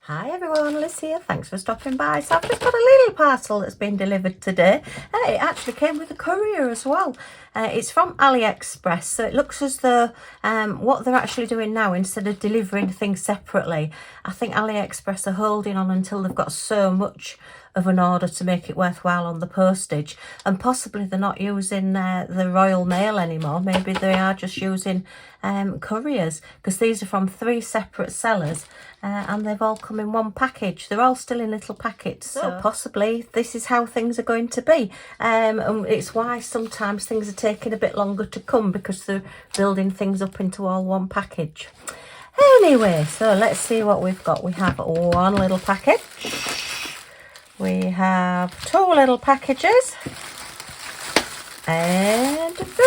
Hi everyone, Liz here. Thanks for stopping by. So I've just got a little parcel that's been delivered today. It actually came with a courier as well. It's from AliExpress, so it looks as though what they're actually doing now, instead of delivering things separately, I think AliExpress are holding on until they've got so much of an order to make it worthwhile on the postage, and possibly they're not using the Royal Mail anymore. Maybe they are just using couriers, because these are from 3 separate sellers and they've all come in one package. They're all still in little packets, so possibly this is how things are going to be, and it's why sometimes things are taking a bit longer to come, because they're building things up into all one package. Anyway, so let's see what we've got. We have one little package. We have 2 little packages and 3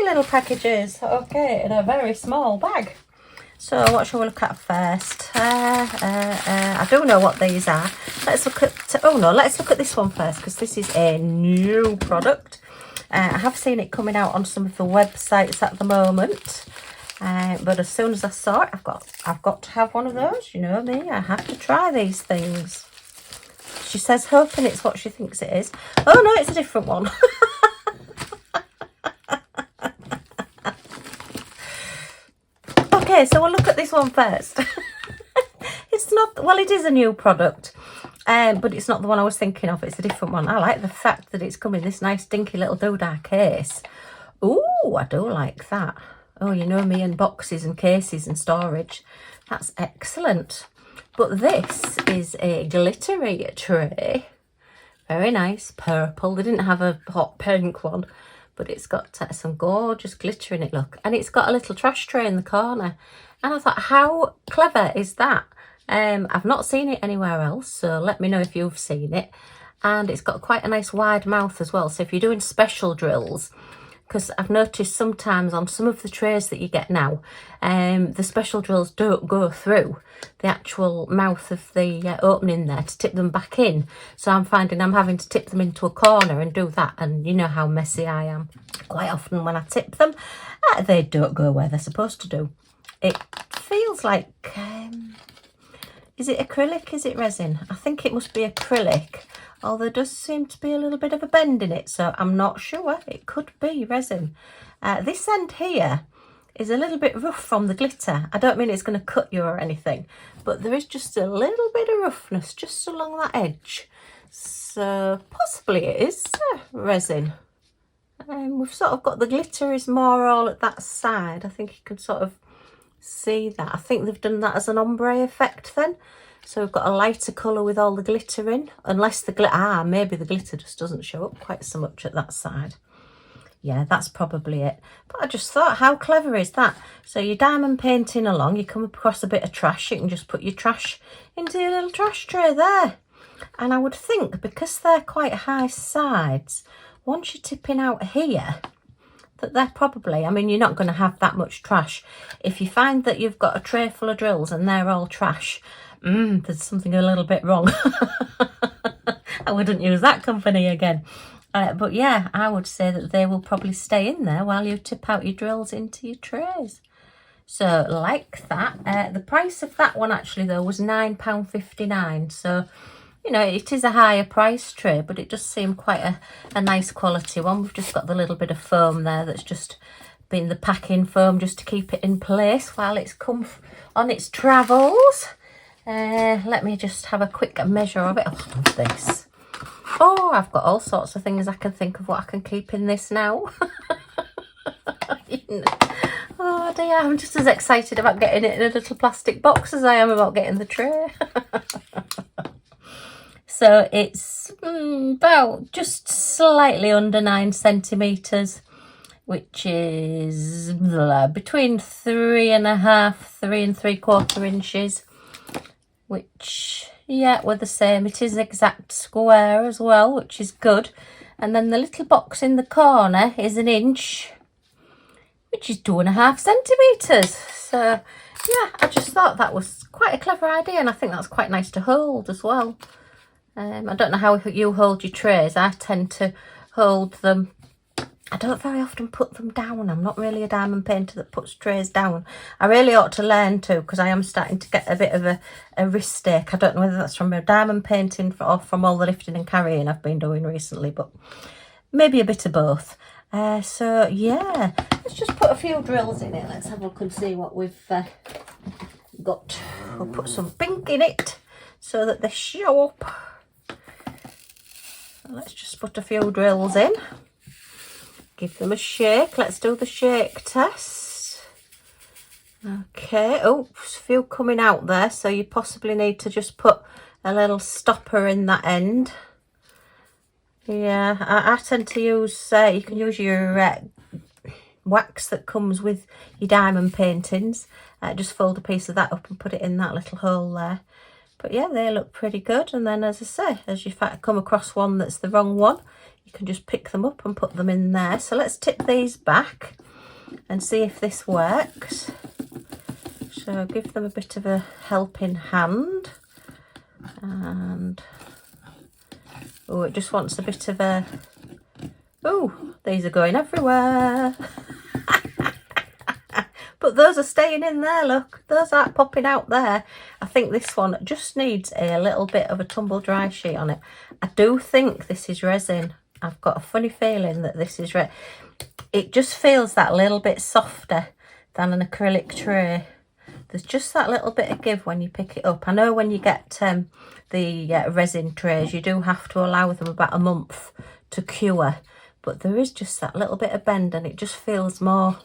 little packages. Okay, in a very small bag. So what shall we look at first? I don't know what these are. Let's look at, let's look at this one first, because this is a new product. I have seen it coming out on some of the websites at the moment. But as soon as I saw it, I've got to have one of those. You know me, I have to try these things. She says, hoping it's what she thinks it is. Oh no, it's a different one. Okay, so we'll look at this one first. It's not, well, it is a new product, but it's not the one I was thinking of. It's a different one. I like the fact that it's come in this nice dinky little doodah case. Ooh, I do like that. Oh, you know me and boxes and cases and storage. That's excellent. But this is a glittery tray. Very nice, purple. They didn't have a hot pink one, but it's got some gorgeous glitter in it, look. And it's got a little trash tray in the corner. And I thought, how clever is that? I've not seen it anywhere else, so let me know if you've seen it. And it's got quite a nice wide mouth as well. So if you're doing special drills, because I've noticed sometimes on some of the trays that you get now, the special drills don't go through the actual mouth of the opening there to tip them back in. So I'm finding I'm having to tip them into a corner and do that. And you know how messy I am. Quite often when I tip them, they don't go where they're supposed to do. It feels like, is it acrylic? Is it resin? I think it must be acrylic. Although there does seem to be a little bit of a bend in it, so I'm not sure. It could be resin. This end here is a little bit rough from the glitter. I don't mean it's going to cut you or anything, but there is just a little bit of roughness just along that edge. So possibly it is resin. We've sort of got the glitter is more all at that side. I think you can sort of see that. I think they've done that as an ombre effect then. So we've got a lighter colour with all the glitter in, unless the glitter, maybe the glitter just doesn't show up quite so much at that side. Yeah, that's probably it. But I just thought, how clever is that? So you're diamond painting along, you come across a bit of trash, you can just put your trash into your little trash tray there. And I would think, because they're quite high sides, once you're tipping out here, that they're probably, I mean, you're not going to have that much trash. If you find that you've got a tray full of drills and they're all trash, there's something a little bit wrong. I wouldn't use that company again. But yeah, I would say that they will probably stay in there while you tip out your drills into your trays. So like that. The price of that one actually though was £9.59. So, you know, it is a higher price tray, but it does seem quite a nice quality one. We've just got the little bit of foam there that's just been the packing foam just to keep it in place while it's come on its travels. Let me just have a quick measure of it. Oh, I love this. Oh, I've got all sorts of things I can think of what I can keep in this now. Oh dear, I'm just as excited about getting it in a little plastic box as I am about getting the tray. So it's about just slightly under 9 centimetres, which is between 3.5, 3 3/4 inches. Which, yeah, we're the same. It is exact square as well, which is good. And then the little box in the corner is 1 inch, which is 2.5 centimetres. So, yeah, I just thought that was quite a clever idea, and I think that's quite nice to hold as well. I don't know how you hold your trays. I tend to hold them I don't very often put them down. I'm not really a diamond painter that puts trays down. I really ought to learn to, because I am starting to get a bit of a wrist ache. I don't know whether that's from my diamond painting or from all the lifting and carrying I've been doing recently, but maybe a bit of both. So yeah, let's just put a few drills in it. Let's have a look and see what we've got. We'll put some pink in it so that they show up. Let's just put a few drills in. Give them a shake. Let's do the shake test. Okay. Oops, a few coming out there. So you possibly need to just put a little stopper in that end. Yeah, I tend to use, you can use your wax that comes with your diamond paintings. Just fold a piece of that up and put it in that little hole there. But yeah, they look pretty good. And then, as I say, as you come across one that's the wrong one, you can just pick them up and put them in there. So let's tip these back and see if this works. So give them a bit of a helping hand. And oh, it just wants a bit of a... Oh, these are going everywhere. But those are staying in there, look. Those aren't popping out there. I think this one just needs a little bit of a tumble dry sheet on it. I do think this is resin. I've got a funny feeling that this is resin. It just feels that little bit softer than an acrylic tray. There's just that little bit of give when you pick it up. I know when you get the resin trays, you do have to allow them about a month to cure. But there is just that little bit of bend and it just feels more...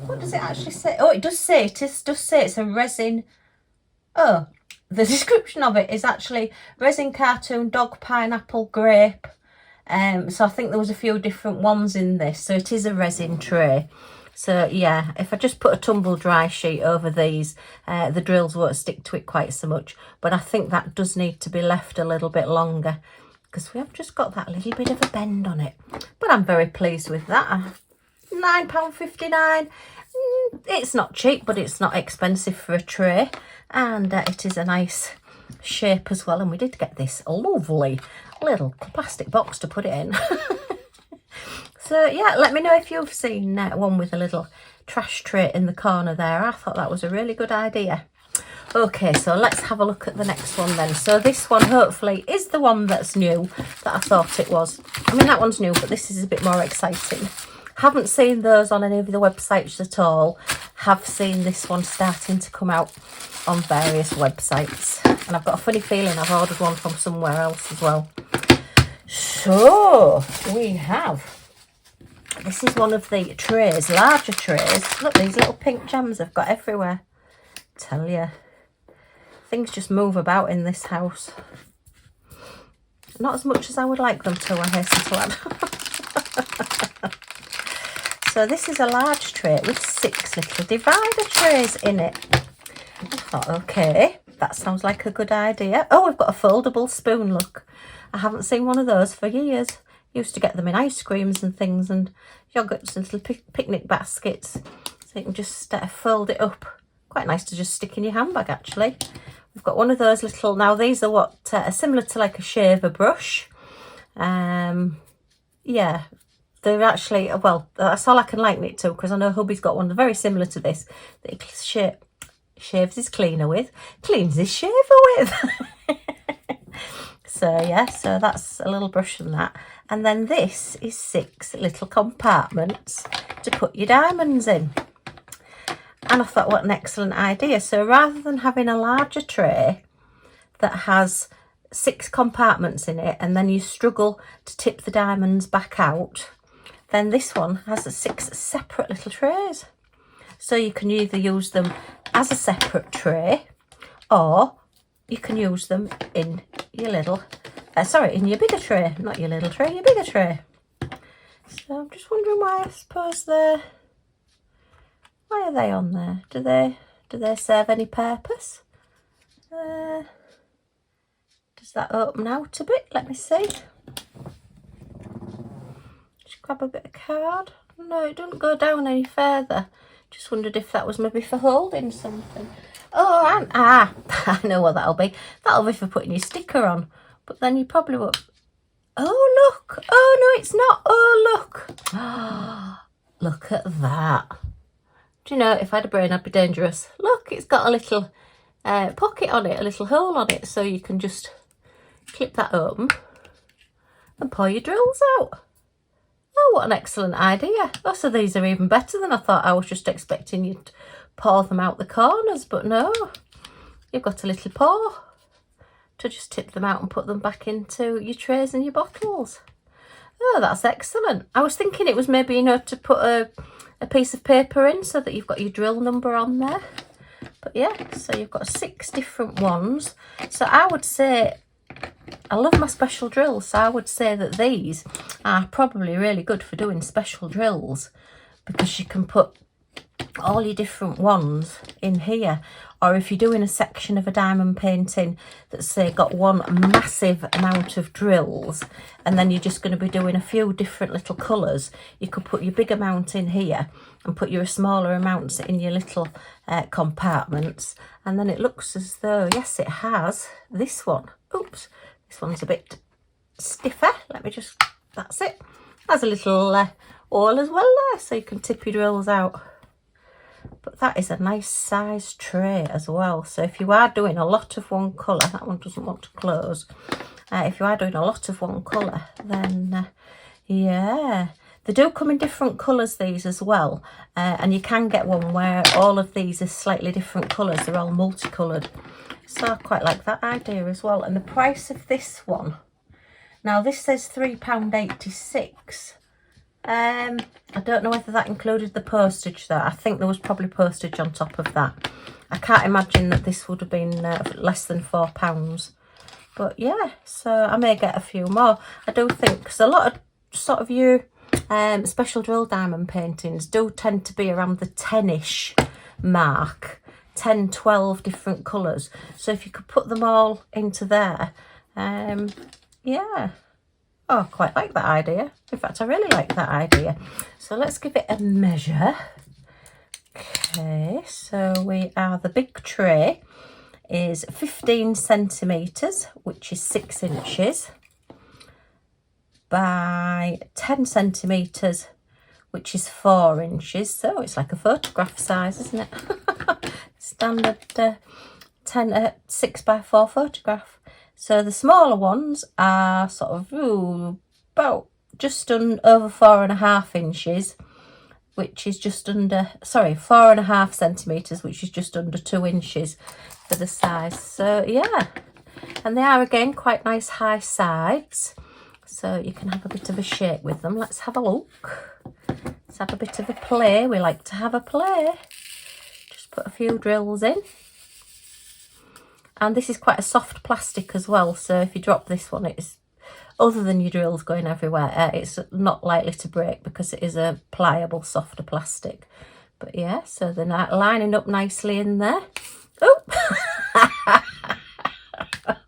What does it actually say? Oh, it does say, does say it's a resin. Oh, the description of it is actually resin cartoon dog pineapple grape. So I think there was a few different ones in this. So it is a resin tray. So yeah, if I just put a tumble dry sheet over these, the drills won't stick to it quite so much. But I think that does need to be left a little bit longer because we have just got that little bit of a bend on it. But I'm very pleased with that. £9.59. It's not cheap, but it's not expensive for a tray, and it is a nice shape as well. And we did get this lovely little plastic box to put it in. So yeah, let me know if you've seen one with a little trash tray in the corner there. I thought that was a really good idea. Okay, so let's have a look at the next one then. So this one hopefully is the one that's new that I thought it was. I mean, that one's new, but this is a bit more exciting. Haven't seen those on any of the websites at all. Have seen this one starting to come out on various websites. And I've got a funny feeling I've ordered one from somewhere else as well. So, we have... This is one of the trays, larger trays. Look, these little pink gems I've got everywhere. Tell you. Things just move about in this house. Not as much as I would like them to, I hasten to add. So this is a large tray with 6 little divider trays in it. I thought, okay, that sounds like a good idea. Oh, we've got a foldable spoon, look. I haven't seen one of those for years. Used to get them in ice creams and things and yogurts and little picnic baskets. So you can just fold it up. Quite nice to just stick in your handbag, actually. We've got one of those little, now these are what, similar to like a shaver brush. Yeah. They're actually, well, that's all I can liken it to because I know hubby's got one very similar to this that he shaves his cleaner with, cleans his shaver with. So yeah, so that's a little brush from that. And then this is 6 little compartments to put your diamonds in. And I thought, what an excellent idea. So rather than having a larger tray that has 6 compartments in it and then you struggle to tip the diamonds back out, then this one has 6 separate little trays. So you can either use them as a separate tray or you can use them in your little, in your bigger tray. Not your little tray, your bigger tray. So I'm just wondering why I suppose why are they on there? Do they serve any purpose? Does that open out a bit? Let me see. Grab a bit of card. No, it doesn't go down any further. Just wondered if that was maybe for holding something. Oh, and I know what that'll be. That'll be for putting your sticker on. But then you probably won't. Oh, look. Oh, no, it's not. Oh, look. Look at that. Do you know, if I had a brain, I'd be dangerous. Look, it's got a little pocket on it, a little hole on it, so you can just clip that open and pour your drills out. Oh, what an excellent idea. Oh, so these are even better than I thought. I was just expecting you to pour them out the corners, but no. You've got a little pour to just tip them out and put them back into your trays and your bottles. Oh, that's excellent. I was thinking it was maybe, you know, to put a piece of paper in so that you've got your drill number on there. But yeah, so you've got 6 different ones. So I would say, I love my special drills, so I would say that these are probably really good for doing special drills, because you can put all your different ones in here. Or if you're doing a section of a diamond painting that's, say, got one massive amount of drills, and then you're just going to be doing a few different little colours, you could put your big amount in here and put your smaller amounts in your little compartments, and then it looks as though, yes, it has this one. Oops, this one's a bit stiffer. Let me just, that's it. Has a little hole as well there, so you can tip your drills out. But that is a nice size tray as well. So if you are doing a lot of one colour, that one doesn't want to close. If you are doing a lot of one colour, then yeah. They do come in different colours, these as well. And you can get one where all of these are slightly different colours. They're all multicoloured. So I quite like that idea as well. And the price of this one, now this says £3.86. I don't know whether that included the postage though. I think there was probably postage on top of that. I can't imagine that this would have been less than £4. But yeah, so I may get a few more. I do think, because a lot of sort of your special drill diamond paintings do tend to be around the 10-ish mark. 10, 12 different colours. So if you could put them all into there, yeah. Oh, I quite like that idea. In fact, I really like that idea. So let's give it a measure. Okay, so the big tray is 15 centimetres, which is 6 inches, by 10 centimetres, which is 4 inches. So it's like a photograph size, isn't it? Standard 6 by 4 photograph. So the smaller ones are sort of about just over 4.5 inches, which is just under, sorry, 4.5 centimetres, which is just under 2 inches for the size. So yeah, and they are again quite nice high sides, so you can have a bit of a shake with them. Let's have a look. Let's have a bit of a play. We like to have a play. Just put a few drills in. And this is quite a soft plastic as well, so if you drop this one, it's, other than your drills going everywhere, it's not likely to break because it is a pliable, softer plastic. But yeah, so they're lining up nicely in there. Oh,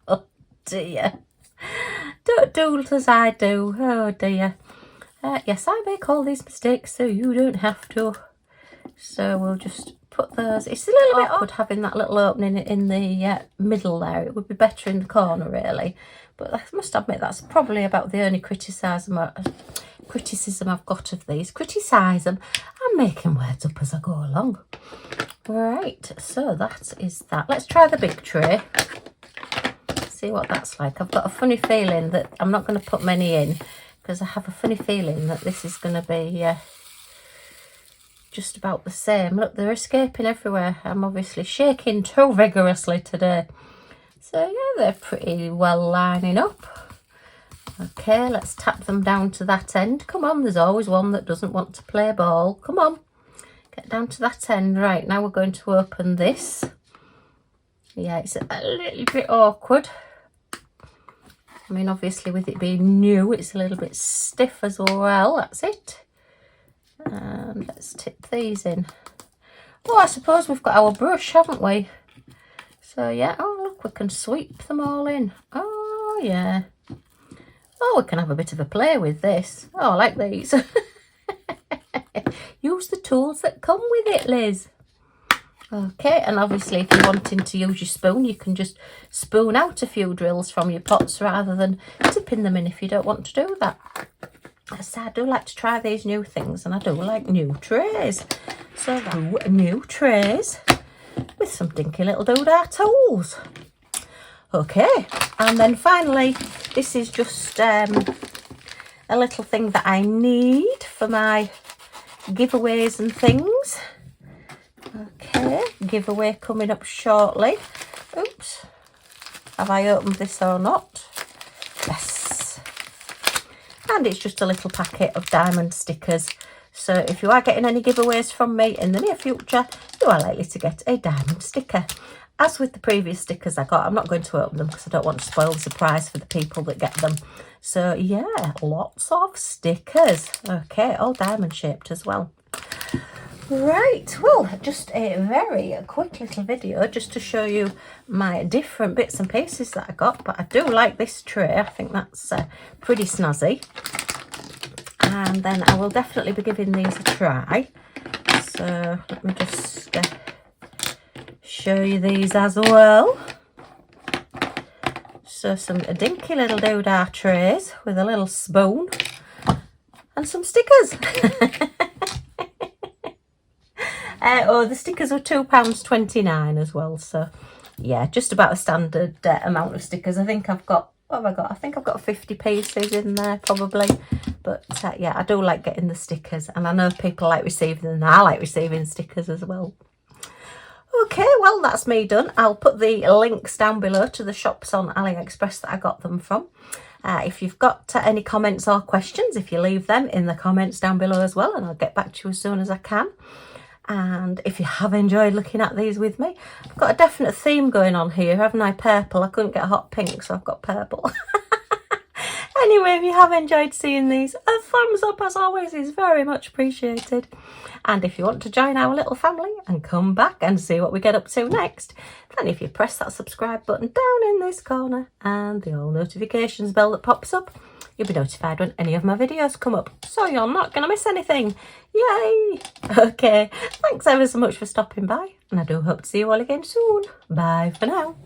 oh dear. Don't do as I do. Oh dear. Yes, I make all these mistakes, so you don't have to. So we'll just put those. It's a little bit awkward having that little opening in the middle there. It would be better in the corner really, but I must admit that's probably about the only criticism I've got of these. Criticism, I'm making words up as I go along. Right, so that is that. Let's try the big tray, see what that's like. I've got a funny feeling that I'm not going to put many in, because I have a funny feeling that this is going to be just about the same. Look, they're escaping everywhere. I'm obviously shaking too vigorously today. So yeah, they're pretty well lining up. Okay, let's tap them down to that end. Come on, there's always one that doesn't want to play ball. Come on, get down to that end. Right, now we're going to open this. Yeah, it's a little bit awkward. I mean, obviously with it being new, it's a little bit stiff as well. That's it. And let's tip these in. Oh, I suppose we've got our brush, haven't we? So yeah, oh look, we can sweep them all in. Oh yeah. Oh, we can have a bit of a play with this. Oh, I like these. Use the tools that come with it, Liz. Okay, and obviously if you're wanting to use your spoon, you can just spoon out a few drills from your pots rather than tipping them in if you don't want to do that. So I do like to try these new things, and I do like new trays. So new trays with some dinky little doodah tools. Okay, and then finally, this is just a little thing that I need for my giveaways and things. Okay, giveaway coming up shortly. Oops, have I opened this or not? Yes. And it's just a little packet of diamond stickers. So if you are getting any giveaways from me in the near future, you are likely to get a diamond sticker. As with the previous stickers I got, I'm not going to open them because I don't want to spoil the surprise for the people that get them. So yeah, lots of stickers. Okay, all diamond shaped as well. Right, well, just a very quick little video just to show you my different bits and pieces that I got. But I do like this tray. I think that's pretty snazzy. And then I will definitely be giving these a try. So let me just show you these as well. So some dinky little doodah trays with a little spoon and some stickers. Oh, the stickers were £2.29 as well. So yeah, just about a standard amount of stickers. I think I've got, what have I got? I think I've got 50 pieces in there probably. But yeah, I do like getting the stickers, and I know people like receiving them, and I like receiving stickers as well. Okay, well, that's me done. I'll put the links down below to the shops on AliExpress that I got them from. If you've got any comments or questions, if you leave them in the comments down below as well, and I'll get back to you as soon as I can. And if you have enjoyed looking at these with me, I've got a definite theme going on here, haven't I? Purple. I couldn't get a hot pink, so I've got purple. Anyway, if you have enjoyed seeing these, a thumbs up as always is very much appreciated. And if you want to join our little family and come back and see what we get up to next, then if you press that subscribe button down in this corner and the all notifications bell that pops up, you'll be notified when any of my videos come up, so you're not going to miss anything. Yay! Okay, thanks ever so much for stopping by, and I do hope to see you all again soon. Bye for now.